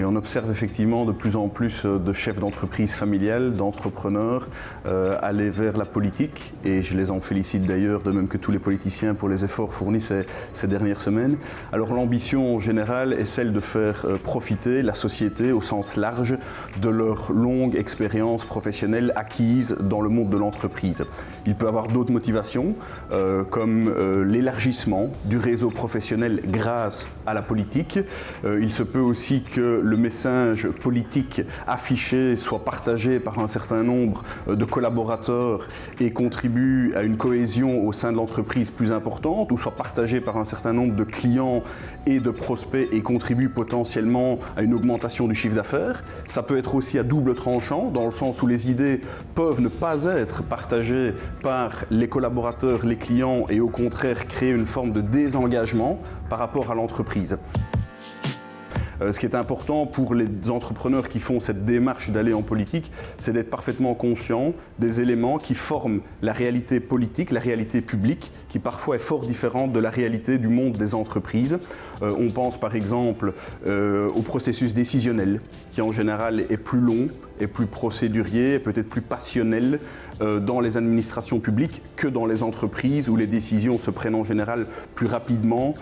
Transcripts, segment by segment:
on observe effectivement de plus en plus de chefs d'entreprise familiales, d'entrepreneurs aller vers la politique, et je les en félicite d'ailleurs, de même que tous les politiciens, pour les efforts fournis ces dernières semaines. Alors l'ambition en général est celle de faire profiter la société au sens large de leur longue expérience professionnelle acquise dans le monde de l'entreprise. Il peut avoir d'autres motivations, comme l'élargissement du réseau professionnel grâce à la politique. Il se peut aussi que le message politique affiché soit partagé par un certain nombre de collaborateurs et contribue à une cohésion au sein de l'entreprise plus importante, ou soit partagé par un certain nombre de clients et de prospects et contribue potentiellement à une augmentation du chiffre d'affaires. Ça peut être aussi à double tranchant, dans le sens où les idées peuvent ne pas être partagées par les collaborateurs, les clients, et au contraire créer une forme de désengagement par rapport à l'entreprise. Ce qui est important pour les entrepreneurs qui font cette démarche d'aller en politique, c'est d'être parfaitement conscient des éléments qui forment la réalité politique, la réalité publique, qui parfois est fort différente de la réalité du monde des entreprises. On pense par exemple au processus décisionnel, qui en général est plus long, est plus procédurier, peut-être plus passionnel dans les administrations publiques que dans les entreprises, où les décisions se prennent en général plus rapidement,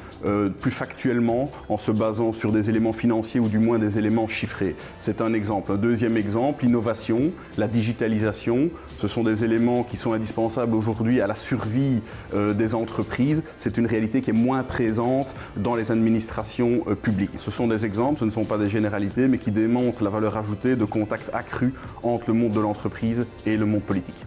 plus factuellement, en se basant sur des éléments financiers ou du moins des éléments chiffrés. C'est un exemple. Un deuxième exemple, l'innovation, la digitalisation. Ce sont des éléments qui sont indispensables aujourd'hui à la survie des entreprises. C'est une réalité qui est moins présente dans les administrations publiques. Ce sont des exemples, ce ne sont pas des généralités, mais qui démontrent la valeur ajoutée de contact accru entre le monde de l'entreprise et le monde politique.